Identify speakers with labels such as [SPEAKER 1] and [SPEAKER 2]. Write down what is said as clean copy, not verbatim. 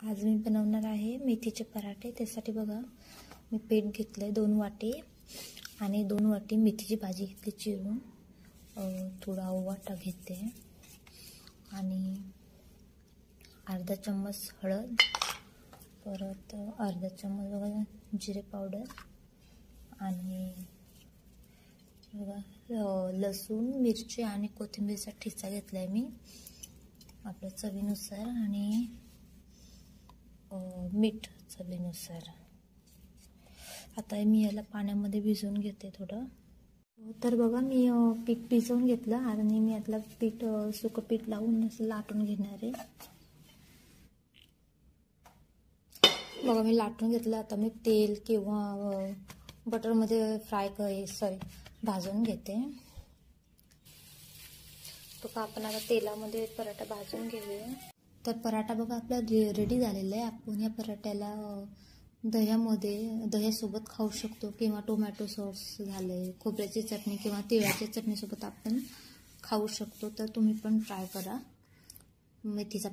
[SPEAKER 1] आज मी बनवणार आहे मेथीचे पराठे। त्यासाठी बघा मी पीठ घेतलंय 2 वाटी आणि 2 वाटी मेथीची भाजी घेतली चिरून, थोडा ओवा घेते आणि अर्धा चम्मच हळद, परत अर्धा चम्मच बघा जिरे पावडर आणि बघा लसूण, मिरची आणि कोथिंबीरचा ठिसा घेतलाय मी आपल्या चवीनुसार आणि मीठ चवीनुसार। आता मी याला पाण्यामध्ये भिजवून घेते थोडं। तर बघा मी पीठ भिजवून घेतलं आणि मी यातलं पीठ सुकं पीठ लावून असं लाटून घेणार आहे। बघा मी लाटून घेतलं। आता मी तेल किंवा बटरमध्ये भाजून घेते। तो का आपण आता तेलामध्ये पराठा भाजून घेऊया। तर पराठा बघा आपला रेडी झालेला आहे। आपण या पराठ्याला दह्यासोबत खाऊ शकतो किंवा टोमॅटो सॉस झाले, खोबऱ्याची चटणी किंवा तिळाच्या चटणीसोबत आपण खाऊ शकतो। तर तुम्ही पण ट्राय करा मेथीचा